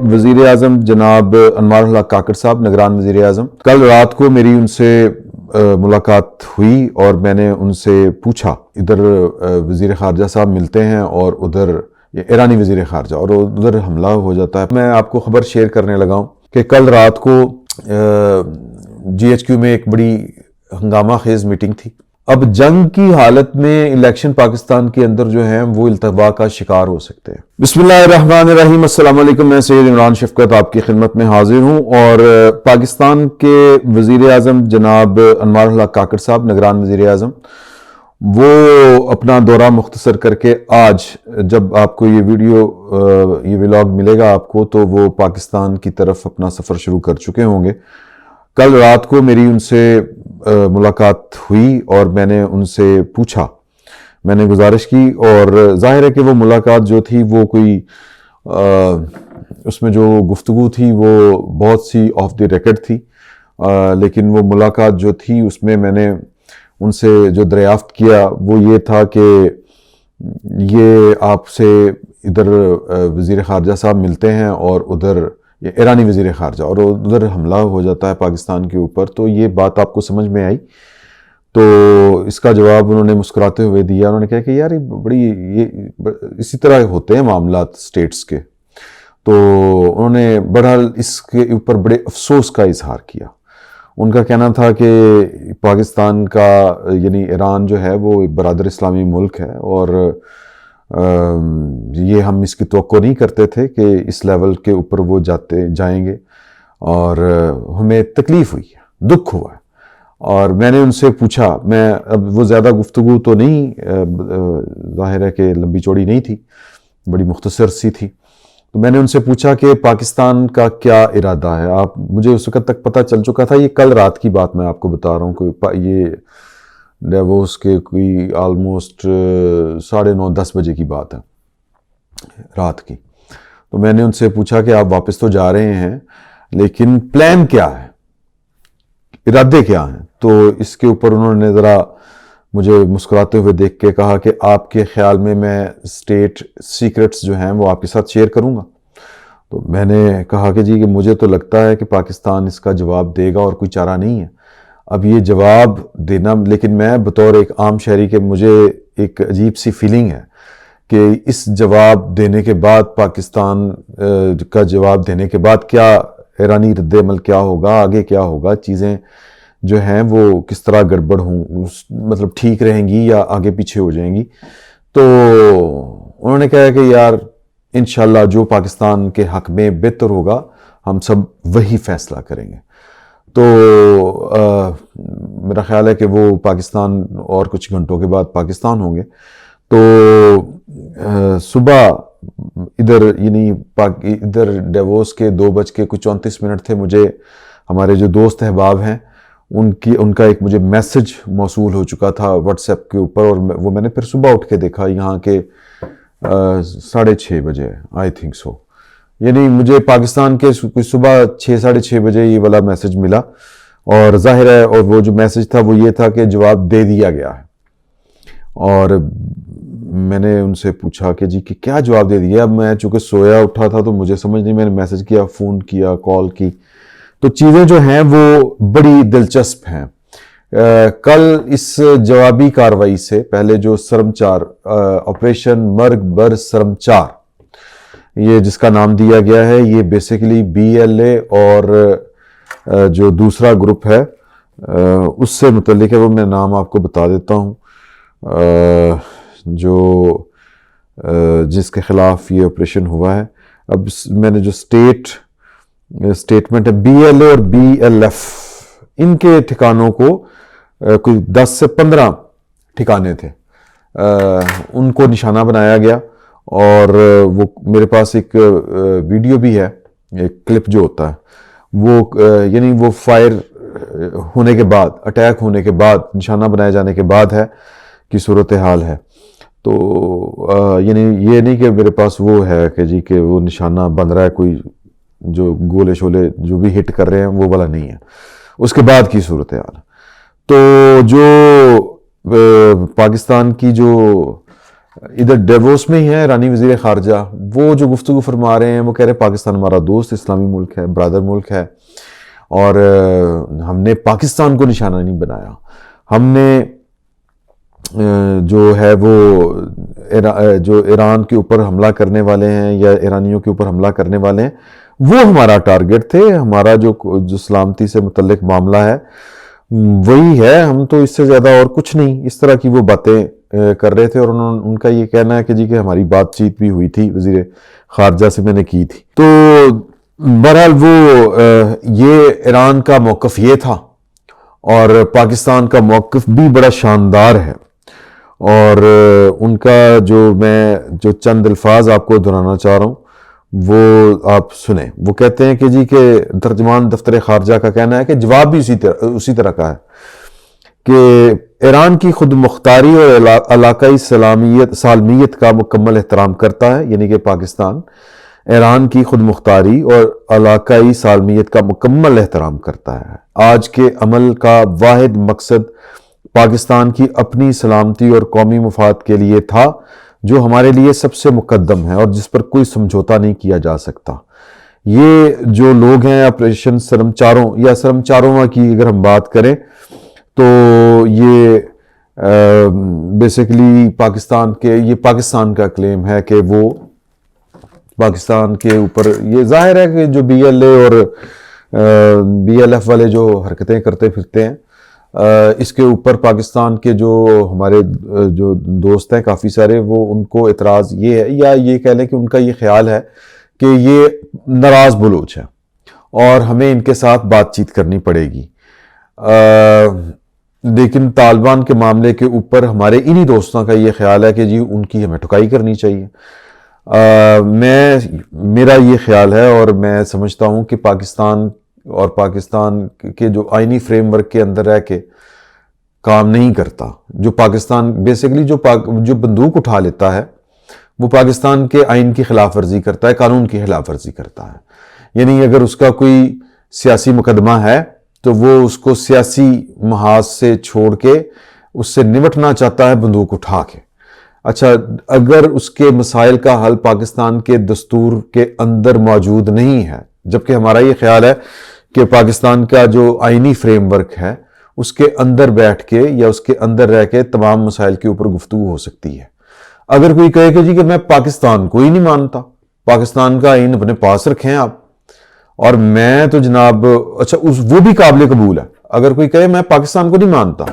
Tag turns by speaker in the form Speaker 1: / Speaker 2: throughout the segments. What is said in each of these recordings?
Speaker 1: وزیر اعظم جناب انوار الحق کاکڑ صاحب نگران وزیر اعظم، کل رات کو میری ان سے ملاقات ہوئی اور میں نے ان سے پوچھا، ادھر وزیر خارجہ صاحب ملتے ہیں اور ادھر ایرانی وزیر خارجہ، اور ادھر حملہ ہو جاتا ہے۔ میں آپ کو خبر شیئر کرنے لگا ہوں کہ کل رات کو جی ایچ کیو میں ایک بڑی ہنگامہ خیز میٹنگ تھی۔ اب جنگ کی حالت میں الیکشن پاکستان کے اندر جو ہیں وہ التوا کا شکار ہو سکتے ہیں۔ بسم اللہ الرحمن الرحیم، السلام علیکم، میں سید عمران شفقت آپ کی خدمت میں حاضر ہوں، اور پاکستان کے وزیر اعظم جناب انوار الحق کاکڑ صاحب نگران وزیر اعظم، وہ اپنا دورہ مختصر کر کے آج جب آپ کو یہ ولاگ ملے گا آپ کو، تو وہ پاکستان کی طرف اپنا سفر شروع کر چکے ہوں گے۔ کل رات کو میری ان سے ملاقات ہوئی اور میں نے ان سے پوچھا، میں نے گزارش کی، اور ظاہر ہے کہ وہ ملاقات جو تھی وہ کوئی اس میں جو گفتگو تھی وہ بہت سی آف دی ریکارڈ تھی، لیکن وہ ملاقات جو تھی اس میں نے ان سے جو دریافت کیا وہ یہ تھا کہ یہ آپ سے ادھر وزیر خارجہ صاحب ملتے ہیں اور ادھر ایرانی وزیر خارجہ، اور ادھر حملہ ہو جاتا ہے پاکستان کے اوپر۔ تو یہ بات آپ کو سمجھ میں آئی، تو اس کا جواب انہوں نے مسکراتے ہوئے دیا۔ انہوں نے کہا کہ یار یہ اسی طرح ہوتے ہیں معاملات سٹیٹس کے۔ تو انہوں نے بہرحال اس کے اوپر بڑے افسوس کا اظہار کیا۔ ان کا کہنا تھا کہ پاکستان کا یعنی ایران جو ہے وہ برادر اسلامی ملک ہے، اور یہ ہم اس کی توقع نہیں کرتے تھے کہ اس لیول کے اوپر وہ جائیں گے، اور ہمیں تکلیف ہوئی ہے، دکھ ہوا ہے۔ اور میں نے ان سے پوچھا، اب وہ زیادہ گفتگو تو نہیں، ظاہر ہے کہ لمبی چوڑی نہیں تھی، بڑی مختصر سی تھی۔ تو میں نے ان سے پوچھا کہ پاکستان کا کیا ارادہ ہے۔ مجھے اس وقت تک پتہ چل چکا تھا، یہ کل رات کی بات میں آپ کو بتا رہا ہوں، یہ ڈیووس کے کوئی آلموسٹ 9:30 10 بجے کی بات ہے رات کی۔ تو میں نے ان سے پوچھا کہ آپ واپس تو جا رہے ہیں، لیکن پلان کیا ہے، ارادے کیا ہیں؟ تو اس کے اوپر انہوں نے ذرا مجھے مسکراتے ہوئے دیکھ کے کہا کہ آپ کے خیال میں اسٹیٹ سیکرٹس جو ہیں وہ آپ کے ساتھ شیئر کروں گا۔ تو میں نے کہا کہ جی، کہ مجھے تو لگتا ہے کہ پاکستان اس کا جواب دے گا اور کوئی چارہ نہیں ہے اب یہ جواب دینا، لیکن میں بطور ایک عام شہری کے مجھے ایک عجیب سی فیلنگ ہے کہ اس جواب دینے کے بعد، پاکستان کا جواب دینے کے بعد کیا ایرانی رد عمل کیا ہوگا، آگے کیا ہوگا، چیزیں جو ہیں وہ کس طرح گڑبڑ ہوں، مطلب ٹھیک رہیں گی یا آگے پیچھے ہو جائیں گی۔ تو انہوں نے کہا کہ یار انشاءاللہ جو پاکستان کے حق میں بہتر ہوگا ہم سب وہی فیصلہ کریں گے۔ تو میرا خیال ہے کہ وہ پاکستان اور کچھ گھنٹوں کے بعد پاکستان ہوں گے۔ تو صبح ادھر ڈیووس کے 2:34 تھے، مجھے ہمارے جو دوست احباب ہیں ان کا ایک مجھے میسج موصول ہو چکا تھا واٹس ایپ کے اوپر، اور وہ میں نے پھر صبح اٹھ کے دیکھا یہاں کے 6:30 بجے آئی تھنک سو، یعنی مجھے پاکستان کے صبح 6-6:30 بجے یہ والا میسج ملا، اور ظاہر ہے، اور وہ جو میسج تھا وہ یہ تھا کہ جواب دے دیا گیا ہے۔ اور میں نے ان سے پوچھا کہ جی کہ کیا جواب دے دیا؟ اب میں چونکہ سویا اٹھا تھا تو مجھے سمجھ نہیں، میں نے میسج کیا، فون کیا، کال کی، تو چیزیں جو ہیں وہ بڑی دلچسپ ہیں۔ کل اس جوابی کارروائی سے پہلے جو سرم 4 آپریشن مرگ بر سرم 4 یہ جس کا نام دیا گیا ہے، یہ بیسیکلی BLA اور جو دوسرا گروپ ہے اس سے متعلق ہے، وہ میں نام آپ کو بتا دیتا ہوں، جو جس کے خلاف یہ آپریشن ہوا ہے۔ اب میں نے جو اسٹیٹمنٹ ہے، BLA اور BLF، ان کے ٹھکانوں کو کوئی 10 سے 15 ٹھکانے تھے، ان کو نشانہ بنایا گیا، اور وہ میرے پاس ایک ویڈیو بھی ہے، ایک کلپ جو ہوتا ہے وہ یعنی وہ فائر ہونے کے بعد، اٹیک ہونے کے بعد، نشانہ بنائے جانے کے بعد ہے کی صورتحال ہے۔ تو یعنی یہ نہیں کہ میرے پاس وہ ہے کہ جی کہ وہ نشانہ بن رہا ہے، کوئی جو گولے شولے جو بھی ہٹ کر رہے ہیں وہ والا نہیں ہے، اس کے بعد کی صورتحال۔ تو جو پاکستان کی جو ادھر ڈیووس میں ہی ہے ایرانی وزیر خارجہ، وہ جو گفتگو فرما رہے ہیں وہ کہہ رہے ہیں پاکستان ہمارا دوست اسلامی ملک ہے، برادر ملک ہے، اور ہم نے پاکستان کو نشانہ نہیں بنایا، ہم نے جو ہے وہ جو ایران کے اوپر حملہ کرنے والے ہیں یا ایرانیوں کے اوپر حملہ کرنے والے ہیں وہ ہمارا ٹارگٹ تھے، ہمارا جو سلامتی سے متعلق معاملہ ہے وہی ہے، ہم تو اس سے زیادہ اور کچھ نہیں، اس طرح کی وہ باتیں کر رہے تھے۔ اور ان کا یہ کہنا ہے کہ جی کہ ہماری بات چیت بھی ہوئی تھی وزیر خارجہ سے، میں نے کی تھی۔ تو بہرحال وہ یہ ایران کا موقف یہ تھا، اور پاکستان کا موقف بھی بڑا شاندار ہے، اور ان کا جو چند الفاظ آپ کو دہرانا چاہ رہا ہوں وہ آپ سنیں۔ وہ کہتے ہیں کہ جی کہ ترجمان دفتر خارجہ کا کہنا ہے کہ جواب بھی اسی طرح کا ہے کہ ایران کی خود مختاری اور علاقائی سالمیت کا مکمل احترام کرتا ہے، یعنی کہ پاکستان ایران کی خود مختاری اور علاقائی سالمیت کا مکمل احترام کرتا ہے۔ آج کے عمل کا واحد مقصد پاکستان کی اپنی سلامتی اور قومی مفاد کے لیے تھا، جو ہمارے لیے سب سے مقدم ہے اور جس پر کوئی سمجھوتا نہیں کیا جا سکتا۔ یہ جو لوگ ہیں آپریشن سرمچاروں یا سرمچاروں کی اگر ہم بات کریں تو یہ بیسیکلی پاکستان کا کلیم ہے کہ وہ پاکستان کے اوپر، یہ ظاہر ہے کہ جو بی ایل اے اور بی ایل ایف والے جو حرکتیں کرتے پھرتے ہیں اس کے اوپر پاکستان کے جو ہمارے جو دوست ہیں کافی سارے، وہ ان کو اعتراض یہ ہے، یا یہ کہہ لیں کہ ان کا یہ خیال ہے کہ یہ ناراض بلوچ ہیں اور ہمیں ان کے ساتھ بات چیت کرنی پڑے گی۔ لیکن طالبان کے معاملے کے اوپر ہمارے انہی دوستوں کا یہ خیال ہے کہ جی ان کی ہمیں ٹھکائی کرنی چاہیے۔ میرا یہ خیال ہے اور میں سمجھتا ہوں کہ پاکستان کے جو آئینی فریم ورک کے اندر رہ کے کام نہیں کرتا، جو پاکستان بیسیکلی جو بندوق اٹھا لیتا ہے وہ پاکستان کے آئین کی خلاف ورزی کرتا ہے، قانون کی خلاف ورزی کرتا ہے۔ یعنی اگر اس کا کوئی سیاسی مقدمہ ہے تو وہ اس کو سیاسی محاذ سے چھوڑ کے اس سے نمٹنا چاہتا ہے بندوق اٹھا کے۔ اچھا، اگر اس کے مسائل کا حل پاکستان کے دستور کے اندر موجود نہیں ہے، جبکہ ہمارا یہ خیال ہے کہ پاکستان کا جو آئینی فریم ورک ہے اس کے اندر بیٹھ کے یا اس کے اندر رہ کے تمام مسائل کے اوپر گفتگو ہو سکتی ہے۔ اگر کوئی کہے کہ جی کہ میں پاکستان کو ہی نہیں مانتا، پاکستان کا آئین اپنے پاس رکھیں آپ، اور میں تو جناب اچھا وہ بھی قابل قبول ہے۔ اگر کوئی کہے میں پاکستان کو نہیں مانتا،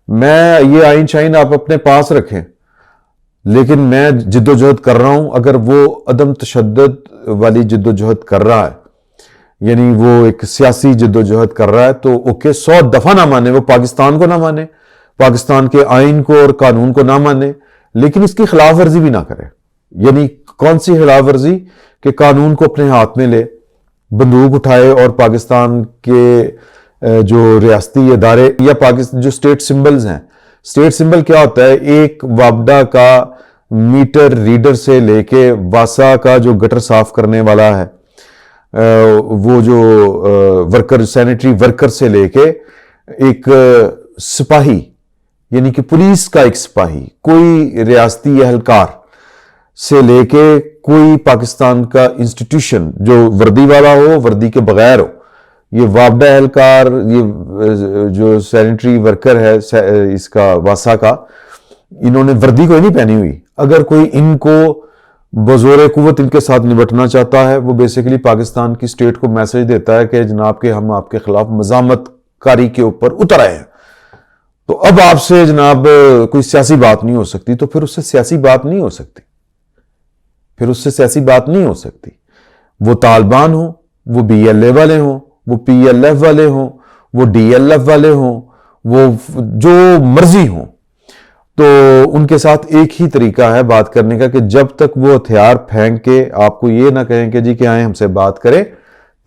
Speaker 1: میں یہ آئین شائن آپ اپنے پاس رکھیں، لیکن میں جد و جہد کر رہا ہوں، اگر وہ عدم تشدد والی جد و جہد کر رہا ہے، یعنی وہ ایک سیاسی جد و جہد کر رہا ہے، تو اوکے 100 دفعہ نہ مانے، وہ پاکستان کو نہ مانے، پاکستان کے آئین کو اور قانون کو نہ مانے، لیکن اس کی خلاف ورزی بھی نہ کرے۔ یعنی کون سی خلاف ورزی؟ کہ قانون کو اپنے ہاتھ میں لے، بندوق اٹھائے اور پاکستان کے جو ریاستی ادارے یا جو اسٹیٹ سمبلز ہیں، اسٹیٹ سمبل کیا ہوتا ہے؟ ایک وابڈا کا میٹر ریڈر سے لے کے واسا کا جو گٹر صاف کرنے والا ہے، وہ جو ورکر سینیٹری ورکر سے لے کے ایک سپاہی، یعنی کہ پولیس کا ایک سپاہی، کوئی ریاستی اہلکار سے لے کے کوئی پاکستان کا انسٹیٹیوشن جو وردی والا ہو، وردی کے بغیر ہو، یہ وابڈا اہلکار، یہ جو سینیٹری ورکر ہے اس کا واسا کا، انہوں نے وردی کو ہی نہیں پہنی ہوئی۔ اگر کوئی ان کو بزور قوت ان کے ساتھ نبٹنا چاہتا ہے، وہ بیسیکلی پاکستان کی سٹیٹ کو میسج دیتا ہے کہ جناب کہ ہم آپ کے خلاف مزاحمت کاری کے اوپر اتر آئے ہیں، تو اب آپ سے جناب کوئی سیاسی بات نہیں ہو سکتی۔ تو پھر اس سے سیاسی بات نہیں ہو سکتی، وہ طالبان ہوں، وہ بی ایل اے والے ہوں، وہ پی ایل ایف والے ہوں، وہ ڈی ایل ایف والے ہوں، وہ جو مرضی ہوں، تو ان کے ساتھ ایک ہی طریقہ ہے بات کرنے کا کہ جب تک وہ ہتھیار پھینک کے آپ کو یہ نہ کہیں کہ جی کہ آئیں ہم سے بات کریں،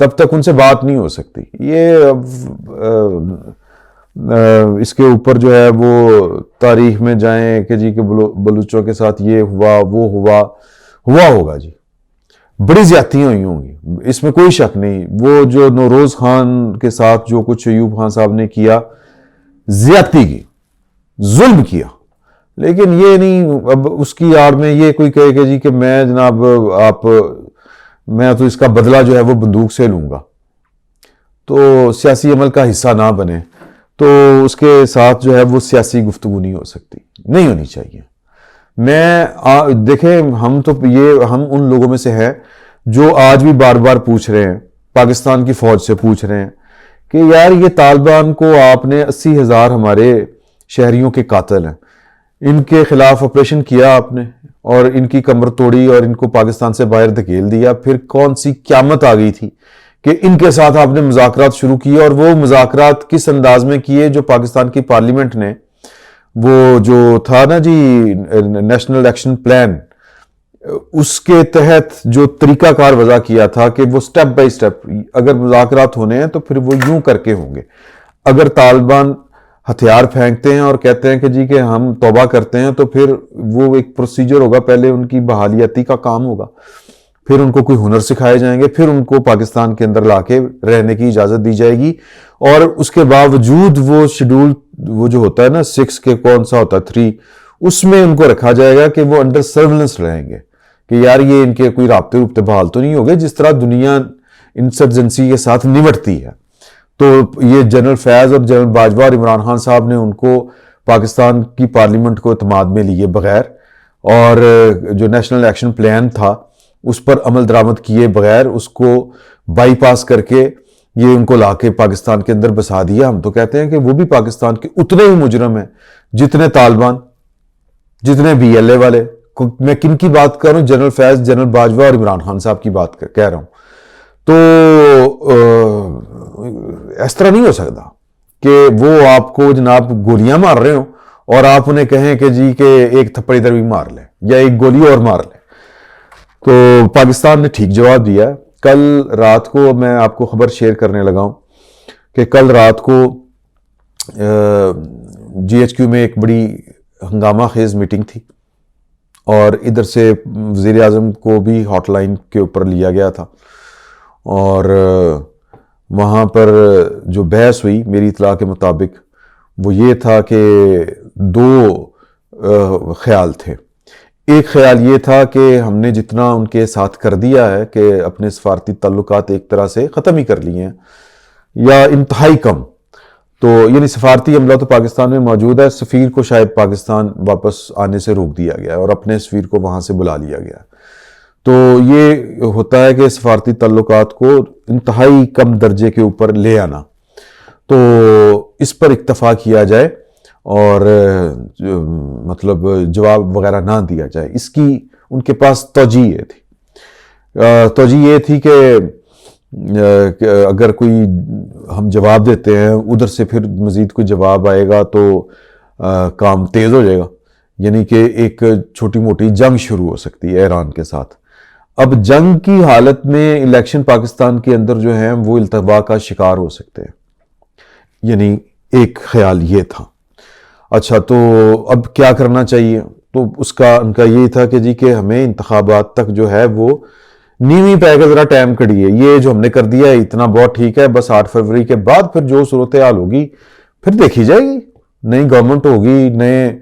Speaker 1: تب تک ان سے بات نہیں ہو سکتی۔ یہ اس کے اوپر جو ہے وہ تاریخ میں جائیں کہ جی کہ بلوچوں کے ساتھ یہ ہوا، وہ ہوا ہوگا جی، بڑی زیادتیاں ہوئی ہوں گی، اس میں کوئی شک نہیں۔ وہ جو نوروز خان کے ساتھ جو کچھ ایوب خان صاحب نے کیا، زیادتی کی، ظلم کیا، لیکن یہ نہیں اب اس کی آڑ میں یہ کوئی کہے کہ جی کہ میں جناب میں تو اس کا بدلہ جو ہے وہ بندوق سے لوں گا، تو سیاسی عمل کا حصہ نہ بنے، تو اس کے ساتھ جو ہے وہ سیاسی گفتگو نہیں ہو سکتی، نہیں ہونی چاہیے۔ دیکھیں ہم ان لوگوں میں سے ہیں جو آج بھی بار بار پوچھ رہے ہیں، پاکستان کی فوج سے پوچھ رہے ہیں کہ یار یہ طالبان کو آپ نے 80,000 ہمارے شہریوں کے قاتل ہیں، ان کے خلاف آپریشن کیا آپ نے اور ان کی کمر توڑی اور ان کو پاکستان سے باہر دھکیل دیا، پھر کون سی قیامت آ گئی تھی کہ ان کے ساتھ آپ نے مذاکرات شروع کیے، اور وہ مذاکرات کس انداز میں کیے جو پاکستان کی پارلیمنٹ نے وہ جو تھا نا جی نیشنل ایکشن پلان، اس کے تحت جو طریقہ کار وضع کیا تھا کہ وہ سٹیپ بائی سٹیپ اگر مذاکرات ہونے ہیں تو پھر وہ یوں کر کے ہوں گے۔ اگر طالبان ہتھیار پھینکتے ہیں اور کہتے ہیں کہ جی کہ ہم توبہ کرتے ہیں تو پھر وہ ایک پروسیجر ہوگا، پہلے ان کی بحالیتی کا کام ہوگا، پھر ان کو کوئی ہنر سکھائے جائیں گے، پھر ان کو پاکستان کے اندر لا کے رہنے کی اجازت دی جائے گی، اور اس کے باوجود وہ شیڈول وہ جو ہوتا ہے نا 6 کے کون سا ہوتا ہے 3، اس میں ان کو رکھا جائے گا کہ وہ انڈر سرولنس رہیں گے کہ یار یہ ان کے کوئی رابطے بحال تو نہیں ہو گئے، جس طرح دنیا انسرجنسی کے ساتھ نمٹتی ہے۔ تو یہ جنرل فیض اور جنرل باجوہ اور عمران خان صاحب نے ان کو پاکستان کی پارلیمنٹ کو اعتماد میں لیے بغیر، اور جو نیشنل ایکشن پلان تھا اس پر عمل درآمد کیے بغیر اس کو بائی پاس کر کے یہ ان کو لا کے پاکستان کے اندر بسا دیا۔ ہم تو کہتے ہیں کہ وہ بھی پاکستان کے اتنے ہی مجرم ہیں جتنے طالبان، جتنے بی ایل اے والے۔ میں کن کی بات کر رہا ہوں؟ جنرل فیض، جنرل باجوہ اور عمران خان صاحب کی بات کہہ رہا ہوں۔ تو اس طرح نہیں ہو سکتا کہ وہ آپ کو جناب گولیاں مار رہے ہوں اور آپ انہیں کہیں کہ جی کہ ایک تھپڑ ادھر بھی مار لیں یا ایک گولی اور مار لیں۔ تو پاکستان نے ٹھیک جواب دیا۔ کل رات کو میں آپ کو خبر شیئر کرنے لگا ہوں کہ کل رات کو جی ایچ کیو میں ایک بڑی ہنگامہ خیز میٹنگ تھی، اور ادھر سے وزیر اعظم کو بھی ہاٹ لائن کے اوپر لیا گیا تھا، اور وہاں پر جو بحث ہوئی میری اطلاع کے مطابق وہ یہ تھا کہ 2 خیال تھے۔ ایک خیال یہ تھا کہ ہم نے جتنا ان کے ساتھ کر دیا ہے کہ اپنے سفارتی تعلقات ایک طرح سے ختم ہی کر لیے ہیں یا انتہائی کم، تو یعنی سفارتی عملہ تو پاکستان میں موجود ہے، سفیر کو شاید پاکستان واپس آنے سے روک دیا گیا اور اپنے سفیر کو وہاں سے بلا لیا گیا۔ تو یہ ہوتا ہے کہ سفارتی تعلقات کو انتہائی کم درجے کے اوپر لے آنا، تو اس پر اکتفا کیا جائے اور مطلب جواب وغیرہ نہ دیا جائے۔ اس کی ان کے پاس توجہ یہ تھی، کہ اگر کوئی ہم جواب دیتے ہیں ادھر سے پھر مزید کوئی جواب آئے گا تو کام تیز ہو جائے گا، یعنی کہ ایک چھوٹی موٹی جنگ شروع ہو سکتی ہے ایران کے ساتھ۔ اب جنگ کی حالت میں الیکشن پاکستان کے اندر جو ہیں وہ التوا کا شکار ہو سکتے ہیں، یعنی ایک خیال یہ تھا۔ اچھا، تو اب کیا کرنا چاہیے؟ تو ان کا یہی تھا کہ جی کہ ہمیں انتخابات تک جو ہے وہ نیویں پہ کے ذرا ٹائم کڑیے، یہ جو ہم نے کر دیا ہے اتنا بہت ٹھیک ہے، بس 8 فروری کے بعد پھر جو صورتحال ہوگی پھر دیکھی جائے گی، نئی گورنمنٹ ہوگی، نئے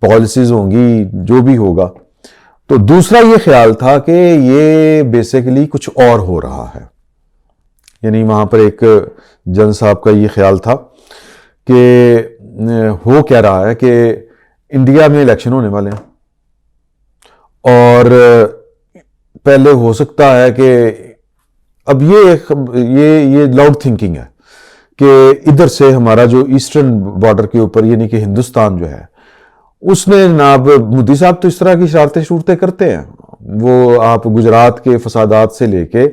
Speaker 1: پالیسیز ہوں گی، جو بھی ہوگا۔ تو دوسرا یہ خیال تھا کہ یہ بیسیکلی کچھ اور ہو رہا ہے، یعنی وہاں پر ایک جن صاحب کا یہ خیال تھا کہ ہو کیا رہا ہے کہ انڈیا میں الیکشن ہونے والے ہیں، اور پہلے ہو سکتا ہے کہ اب یہ لاؤڈ تھنکنگ ہے کہ ادھر سے ہمارا جو ایسٹرن بارڈر کے اوپر یعنی کہ ہندوستان جو ہے اس نے جناب مودی صاحب تو اس طرح کی شرارتیں کرتے ہیں، وہ آپ گجرات کے فسادات سے لے کے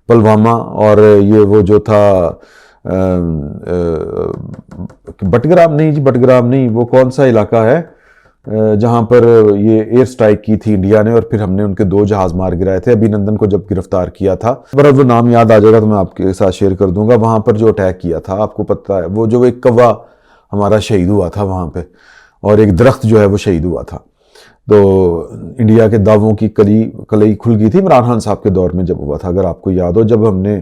Speaker 1: پلوامہ اور یہ وہ جو تھا بٹگرام نہیں وہ کون سا علاقہ ہے جہاں پر یہ ایئر سٹرائک کی تھی انڈیا نے اور پھر ہم نے ان کے 2 جہاز مار گرائے تھے، ابھی نندن کو جب گرفتار کیا تھا، وہ نام یاد آ جائے گا تو میں آپ کے ساتھ شیئر کر دوں گا۔ وہاں پر جو اٹیک کیا تھا آپ کو پتہ ہے، وہ جو ایک کوا ہمارا شہید ہوا تھا وہاں پہ، اور ایک درخت جو ہے وہ شہید ہوا تھا۔ تو انڈیا کے دعووں کی کلئی کھل گئی تھی عمران خان صاحب کے دور میں جب ہوا تھا، اگر آپ کو یاد ہو، جب ہم نے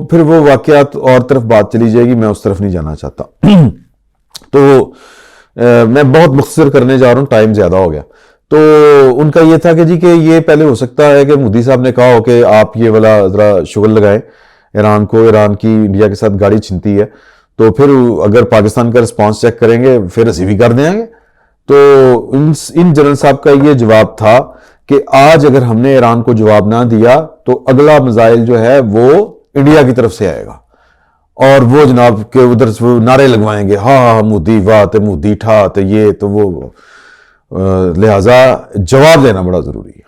Speaker 1: پھر وہ واقعات اور طرف بات چلی جائے گی، میں اس طرف نہیں جانا چاہتا۔ تو میں بہت مختصر کرنے جا رہا ہوں، ٹائم زیادہ ہو گیا. تو ان کا یہ تھا کہ جی کہ یہ پہلے ہو سکتا ہے کہ مودی صاحب نے کہا ہو کہ آپ یہ والا ذرا شغل لگائیں ایران کو، ایران کی انڈیا کے ساتھ گاڑی چھنتی ہے، تو پھر اگر پاکستان کا رسپانس چیک کریں گے پھر اسی بھی کر دیں گے. تو ان جنرل صاحب کا یہ جواب تھا کہ آج اگر ہم نے ایران کو جواب نہ دیا تو اگلا میزائل جو ہے وہ انڈیا کی طرف سے آئے گا، اور وہ جناب کہ ادھر سے نعرے لگوائیں گے، ہاں مودی واہ تے مودی ٹھا تے یہ تو وہ، لہٰذا جواب دینا بڑا ضروری ہے.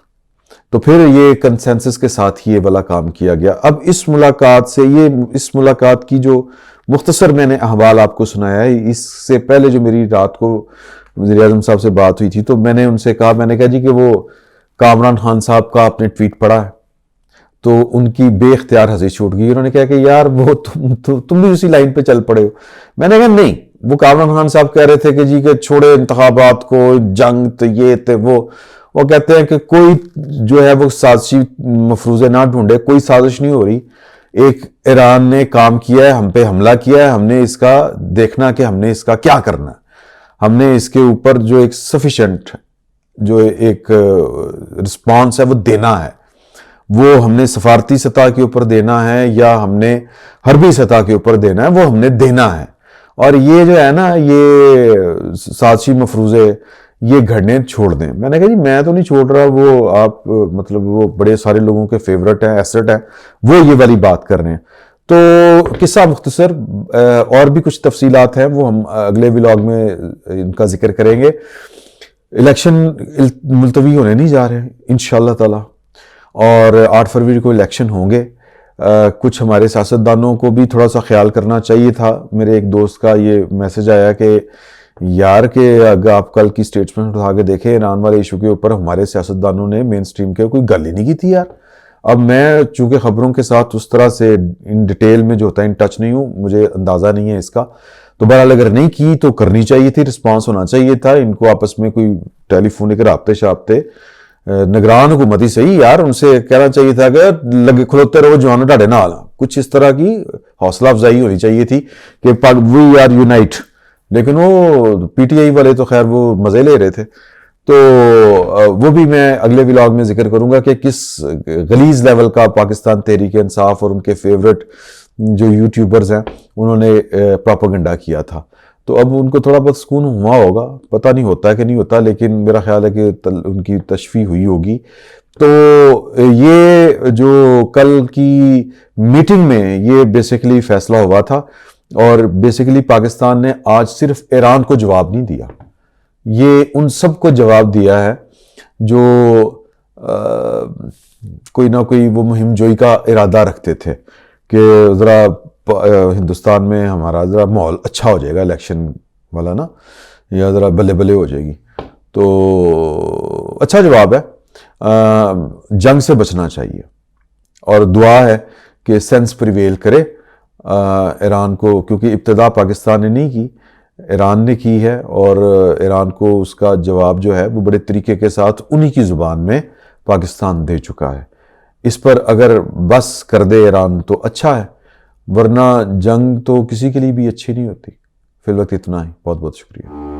Speaker 1: تو پھر یہ کنسنسس کے ساتھ ہی یہ والا کام کیا گیا. اب اس ملاقات کی جو مختصر میں نے احوال آپ کو سنایا ہے، اس سے پہلے جو میری رات کو وزیر اعظم صاحب سے بات ہوئی تھی تو میں نے ان سے کہا، میں نے کہا جی کہ وہ کامران خان صاحب کا آپ نے ٹویٹ پڑھا ہے؟ تو ان کی بے اختیار ہنسی چھوٹ گئی. انہوں نے کہا کہ یار وہ تم بھی اسی لائن پہ چل پڑے ہو. میں نے کہا نہیں، وہ کامران خان صاحب کہہ رہے تھے کہ جی کہ چھوڑے انتخابات کو، جنگ تو یہ تے وہ کہتے ہیں کہ کوئی جو ہے وہ سازشی مفروضے نہ ڈھونڈے، کوئی سازش نہیں ہو رہی. ایک ایران نے کام کیا ہے، ہم پہ حملہ کیا ہے، ہم نے اس کا دیکھنا کہ ہم نے اس کا کیا کرنا ہے، ہم نے اس کے اوپر جو ایک سفیشنٹ جو ایک رسپانس ہے وہ دینا ہے. وہ ہم نے سفارتی سطح کے اوپر دینا ہے یا ہم نے حربی سطح کے اوپر دینا ہے، وہ ہم نے دینا ہے. اور یہ جو ہے نا یہ سازشی مفروضے یہ گھڑنے چھوڑ دیں. میں نے کہا جی میں تو نہیں چھوڑ رہا، وہ آپ مطلب وہ بڑے سارے لوگوں کے فیورٹ ہیں، ایسٹ ہیں، وہ یہ والی بات کر رہے ہیں. تو قصہ مختصر، اور بھی کچھ تفصیلات ہیں وہ ہم اگلے ولاگ میں ان کا ذکر کریں گے. الیکشن ملتوی ہونے نہیں جا رہے انشاءاللہ تعالی، اور 8 فروری کو الیکشن ہوں گے. کچھ ہمارے سیاستدانوں کو بھی تھوڑا سا خیال کرنا چاہیے تھا. میرے ایک دوست کا یہ میسج آیا کہ یار کہ اگر آپ کل کی سٹیٹمنٹ اٹھا کے دیکھیں ایران والے ایشو کے اوپر ہمارے سیاستدانوں نے مین سٹریم کے کوئی گل ہی نہیں کی تھی یار. اب میں چونکہ خبروں کے ساتھ اس طرح سے ان ڈیٹیل میں جو ہوتا ہے ان ٹچ نہیں ہوں، مجھے اندازہ نہیں ہے اس کا، تو بہرحال اگر نہیں کی تو کرنی چاہیے تھی، رسپانس ہونا چاہیے تھا. ان کو آپس میں کوئی ٹیلی فونک رابطے شابطے نگران حکومتی صحیح یار، ان سے کہنا چاہیے تھا کہ لگے کھلوتے رہو جوانو ڈاڑے نال، کچھ اس طرح کی حوصلہ افزائی ہونی چاہیے تھی کہ وی آر یونائٹ. لیکن وہ پی ٹی آئی والے تو خیر وہ مزے لے رہے تھے. تو وہ بھی میں اگلے ولاگ میں ذکر کروں گا کہ کس غلیظ لیول کا پاکستان تحریک انصاف اور ان کے فیورٹ جو یوٹیوبرز ہیں انہوں نے پروپیگنڈا کیا تھا. تو اب ان کو تھوڑا بہت سکون ہوا ہوگا، پتہ نہیں ہوتا ہے کہ نہیں ہوتا، لیکن میرا خیال ہے کہ ان کی تشفی ہوئی ہوگی. تو یہ جو کل کی میٹنگ میں یہ بیسیکلی فیصلہ ہوا تھا، اور بیسیکلی پاکستان نے آج صرف ایران کو جواب نہیں دیا، یہ ان سب کو جواب دیا ہے جو کوئی نہ کوئی وہ مہم جوئی کا ارادہ رکھتے تھے کہ ذرا ہندوستان میں ہمارا ذرا ماحول اچھا ہو جائے گا الیکشن والا نا، یا ذرا بلے بلے ہو جائے گی. تو اچھا جواب ہے. جنگ سے بچنا چاہیے اور دعا ہے کہ سینس پریویل کرے ایران کو، کیونکہ ابتدا پاکستان نے نہیں کی، ایران نے کی ہے، اور ایران کو اس کا جواب جو ہے وہ بڑے طریقے کے ساتھ انہی کی زبان میں پاکستان دے چکا ہے. اس پر اگر بس کر دے ایران تو اچھا ہے، ورنہ جنگ تو کسی کے لیے بھی اچھی نہیں ہوتی. فی الوقت اتنا ہی، بہت بہت شکریہ.